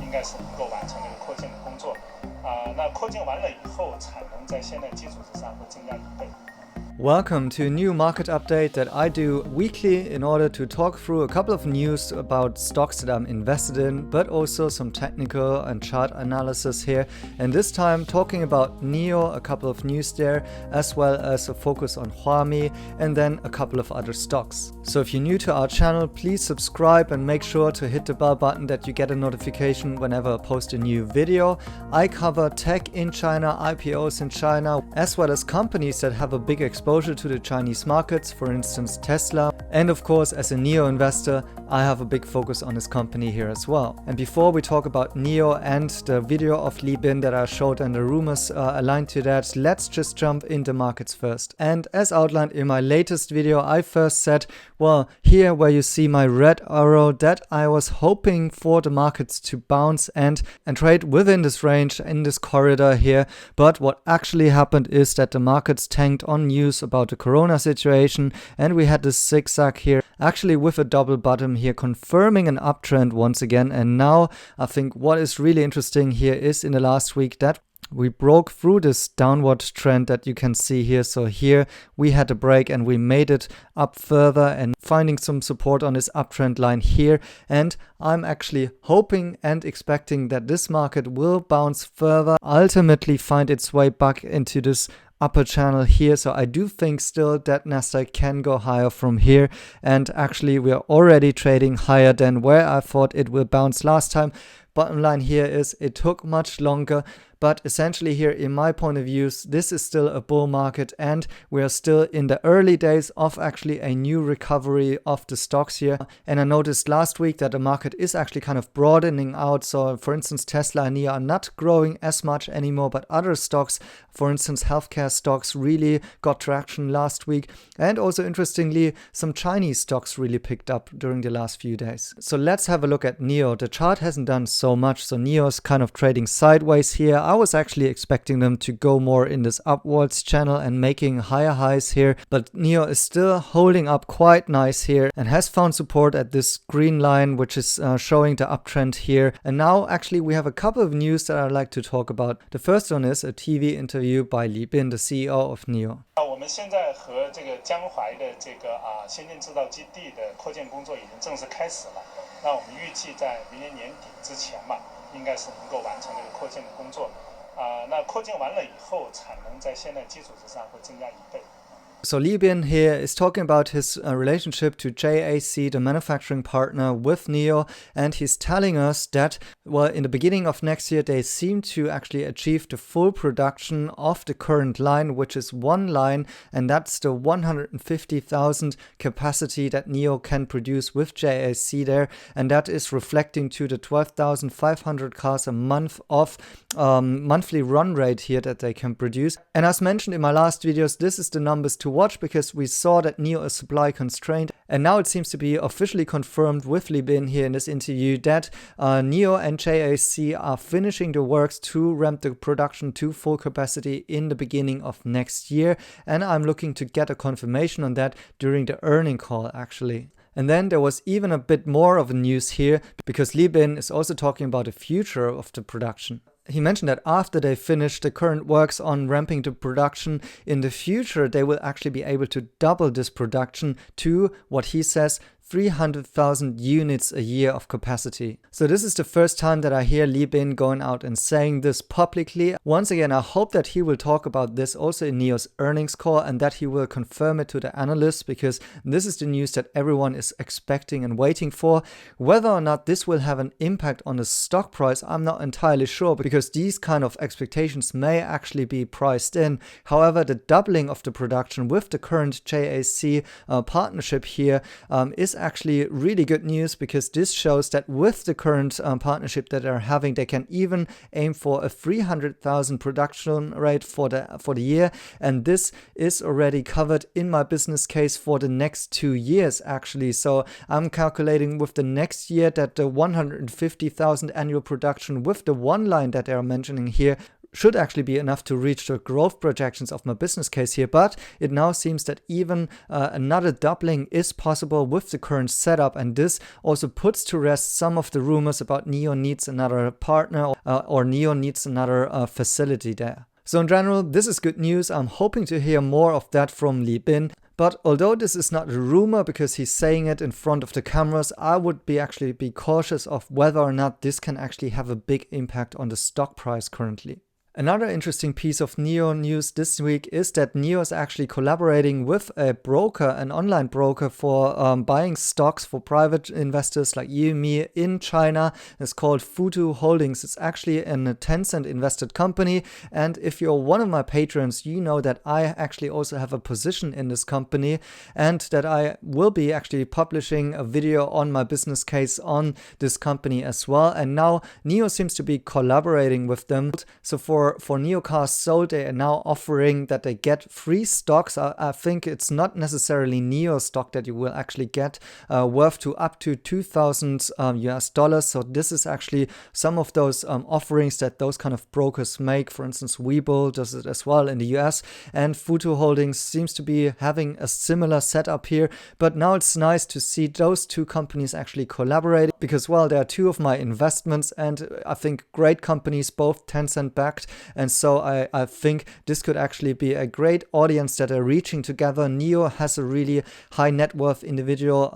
应该是能够完成这个扩建的工作。那扩建完了以后，产能在现在基础之上会增加1倍。Welcome to a new market update that I do weekly in order to talk through a couple of news about stocks that I'm invested in, but also some technical and chart analysis here. And this time talking about NIO, a couple of news there, as well as a focus on Huami, and then a couple of other stocks. So if you're new to our channel, please subscribe and make sure to hit the bell button that you get a notification whenever I post a new video. I cover tech in China, IPOs in China, as well as companies that have a big exposure to the Chinese markets, for instance Tesla. And of course, as a NIO investor, I have a big focus on this company here as well. And before we talk about NIO and the video of Li Bin that I showed and the rumors aligned to that, let's just jump into markets first. And as outlined in my latest video, I first said, well, here where you see my red arrow, that I was hoping for the markets to bounce and trade within this range in this corridor here. But what actually happened is that the markets tanked on news about the corona situation, and we had this zigzag here, actually with a double bottom here, confirming an uptrend once again. And now I think what is really interesting here is in the last week that we broke through this downward trend that you can see here. So here we had a break and we made it up further and finding some support on this uptrend line here. And I'm actually hoping and expecting that this market will bounce further, ultimately find its way back into this upper channel here. So I do think still that NASDAQ can go higher from here, and actually we are already trading higher than where I thought it will bounce last time. Bottom line here is it took much longer, but essentially here in my point of view, this is still a bull market and we are still in the early days of actually a new recovery of the stocks here. And I noticed last week that the market is actually kind of broadening out. So for instance, Tesla and NIO are not growing as much anymore, but other stocks, for instance, healthcare stocks really got traction last week. And also interestingly, some Chinese stocks really picked up during the last few days. So let's have a look at NIO. The chart hasn't done so much. So NIO is kind of trading sideways here. I was actually expecting them to go more in this upwards channel and making higher highs here, but NIO is still holding up quite nice here and has found support at this green line, which is showing the uptrend here. And now actually we have a couple of news that I'd like to talk about. The first one is a TV interview by Li Bin, the CEO of NIO. 我们现在和这个江淮的这个先进制造基地的扩建工作已经正式开始了。那我们预计在明年年底之前嘛，应该是能够完成这个扩建的工作。那扩建完了以后，产能在现在基础之上会增加1倍。So Li Bin here is talking about his relationship to JAC, the manufacturing partner with NIO, and he's telling us that, well, in the beginning of next year, they seem to actually achieve the full production of the current line, which is one line, and that's the 150,000 capacity that NIO can produce with JAC there, and that is reflecting to the 12,500 cars a month of monthly run rate here that they can produce. And as mentioned in my last videos, this is the numbers to watch because we saw that NIO is supply constrained, and now it seems to be officially confirmed with Li Bin here in this interview that NIO and JAC are finishing the works to ramp the production to full capacity in the beginning of next year, and I'm looking to get a confirmation on that during the earnings call actually. And then there was even a bit more of a news here because Li Bin is also talking about the future of the production. He mentioned that after they finish the current works on ramping the production, in the future they will actually be able to double this production to what he says 300,000 units a year of capacity. So this is the first time that I hear Li Bin going out and saying this publicly. Once again, I hope that he will talk about this also in NIO's earnings call and that he will confirm it to the analysts, because this is the news that everyone is expecting and waiting for. Whether or not this will have an impact on the stock price, I'm not entirely sure, because these kind of expectations may actually be priced in. However, the doubling of the production with the current JAC partnership here is actually really good news, because this shows that with the current partnership that they're having, they can even aim for a 300,000 production rate for the year, and this is already covered in my business case for the next 2 years actually. So I'm calculating with the next year that the 150,000 annual production with the one line that they're mentioning here should actually be enough to reach the growth projections of my business case here. But it now seems that even another doubling is possible with the current setup, and this also puts to rest some of the rumors about NIO needs another partner or NIO needs another facility there. So in general, this is good news. I'm hoping to hear more of that from Li Bin. But although this is not a rumor because he's saying it in front of the cameras, I would actually be cautious of whether or not this can actually have a big impact on the stock price currently. Another interesting piece of NIO news this week is that NIO is actually collaborating with a broker, an online broker for buying stocks for private investors like you and me in China. It's called Futu Holdings. It's actually a Tencent invested company. And if you're one of my patrons, you know that I actually also have a position in this company and that I will be actually publishing a video on my business case on this company as well. And now NIO seems to be collaborating with them. So for NIO cars sold, they are now offering that they get free stocks. I think it's not necessarily NIO stock that you will actually get worth to up to $2,000 US. So this is actually some of those offerings that those kind of brokers make. For instance, Webull does it as well in the US, and Futu Holdings seems to be having a similar setup here. But now it's nice to see those two companies actually collaborating because, well, they are two of my investments and I think great companies, both Tencent backed. And so I think this could actually be a great audience that are reaching together. NIO has a really high net worth individual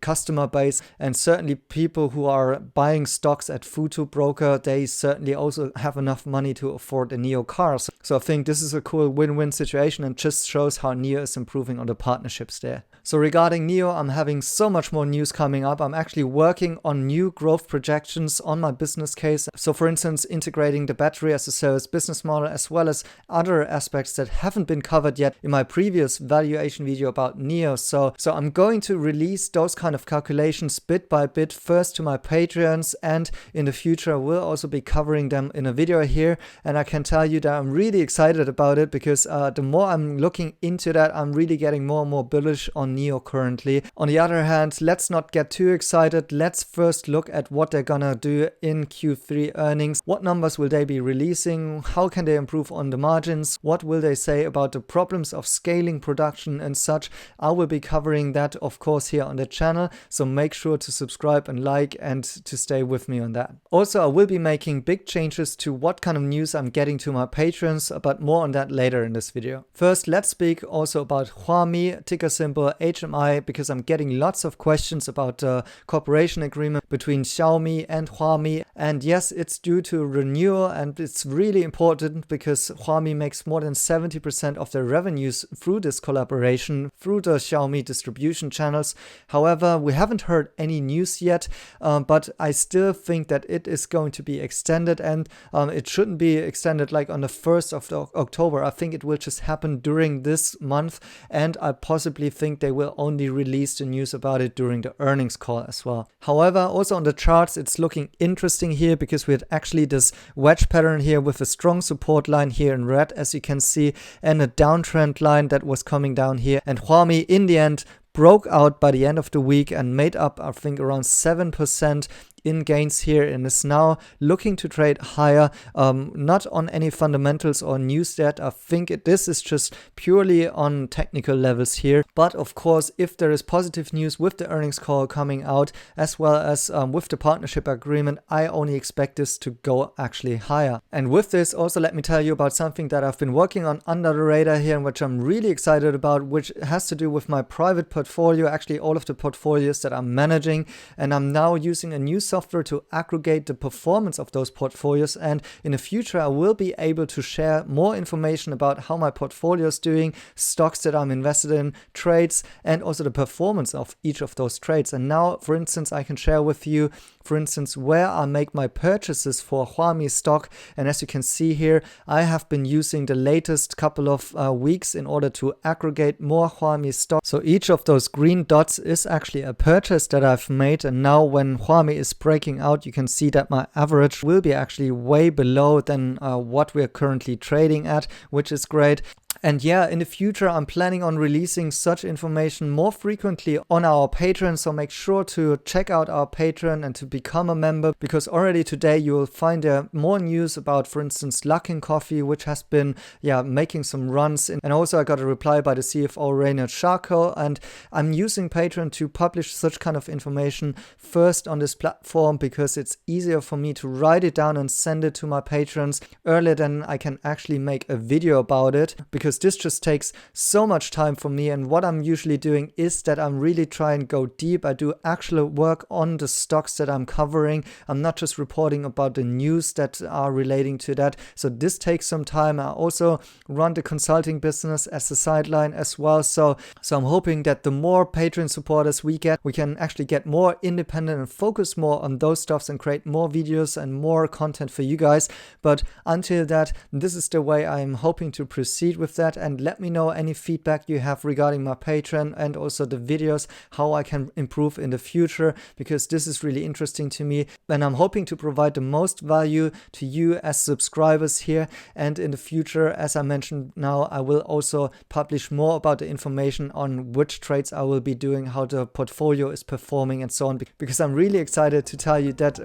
customer base, and certainly people who are buying stocks at Futu broker, they certainly also have enough money to afford a NIO car. So I think this is a cool win-win situation and just shows how NIO is improving on the partnerships there. So regarding NIO, I'm having so much more news coming up. I'm actually working on new growth projections on my business case. So for instance, integrating the battery as a service business model, as well as other aspects that haven't been covered yet in my previous valuation video about NIO. So I'm going to release those kind of calculations bit by bit, first to my Patreons, and in the future I will also be covering them in a video here. And I can tell you that I'm really excited about it because the more I'm looking into that, I'm really getting more and more bullish on NIO currently. On the other hand, let's not get too excited. Let's first look at what they're gonna do in Q3 earnings. What numbers will they be releasing? How can they improve on the margins? What will they say about the problems of scaling production and such? I will be covering that, of course, here on the channel. So make sure to subscribe and like and to stay with me on that. Also, I will be making big changes to what kind of news I'm getting to my patrons, but more on that later in this video. First, let's speak also about Huami, ticker symbol HMI, because I'm getting lots of questions about the cooperation agreement between Xiaomi and Huami. And yes, it's due to renewal, and it's really important because Huami makes more than 70% of their revenues through this collaboration, through the Xiaomi distribution channels. However, we haven't heard any news yet, but I still think that it is going to be extended, and it shouldn't be extended like on the 1st of October. I think it will just happen during this month, and I possibly think they will only release the news about it during the earnings call as well. However, also on the charts, it's looking interesting here because we had actually this wedge pattern here with a strong support line here in red, as you can see, and a downtrend line that was coming down here. And Huami in the end broke out by the end of the week and made up, I think, around 7% in gains here, and is now looking to trade higher, not on any fundamentals or news yet. I think this is just purely on technical levels here. But of course, if there is positive news with the earnings call coming out, as well as with the partnership agreement, I only expect this to go actually higher. And with this, also let me tell you about something that I've been working on under the radar here, and which I'm really excited about, which has to do with my private portfolio, actually all of the portfolios that I'm managing. And I'm now using a new software to aggregate the performance of those portfolios, and in the future I will be able to share more information about how my portfolio is doing, stocks that I'm invested in, trades, and also the performance of each of those trades. And now, for instance, I can share with you, for instance, where I make my purchases for Huami stock. And as you can see here, I have been using the latest couple of weeks in order to aggregate more Huami stock. So each of those green dots is actually a purchase that I've made, and now when Huami is breaking out, you can see that my average will be actually way below than what we're currently trading at, which is great. And yeah, in the future, I'm planning on releasing such information more frequently on our Patreon. So make sure to check out our Patreon and to become a member, because already today you will find more news about, for instance, Luckin Coffee, which has been making some runs. And also I got a reply by the CFO Reynard Charco, and I'm using Patreon to publish such kind of information first on this platform because it's easier for me to write it down and send it to my patrons earlier than I can actually make a video about it, because this just takes so much time for me. And what I'm usually doing is that I'm really trying to go deep. I do actual work on the stocks that I'm covering. I'm not just reporting about the news that are relating to that. So this takes some time. I also run the consulting business as a sideline as well. So I'm hoping that the more Patreon supporters we get, we can actually get more independent and focus more on those stuffs and create more videos and more content for you guys. But until that, this is the way I'm hoping to proceed with that. And let me know any feedback you have regarding my Patreon and also the videos, how I can improve in the future, because this is really interesting to me. And I'm hoping to provide the most value to you as subscribers here. And in the future, as I mentioned now, I will also publish more about the information on which trades I will be doing, how the portfolio is performing and so on, because I'm really excited to tell you that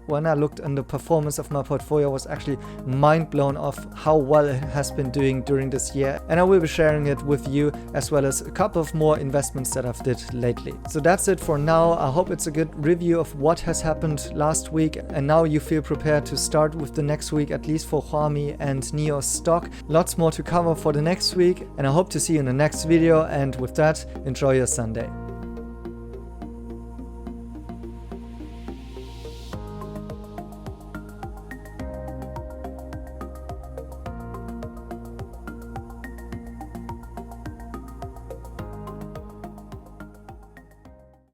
when I looked at the performance of my portfolio, I was actually mind blown of how well it has been doing during this year. And I will be sharing it with you, as well as a couple of more investments that I've did lately. So that's it for now. I hope it's a good review of what has happened last week, and now you feel prepared to start with the next week, at least for Huami and NIO Stock. Lots more to cover for the next week, and I hope to see you in the next video. And with that, enjoy your Sunday.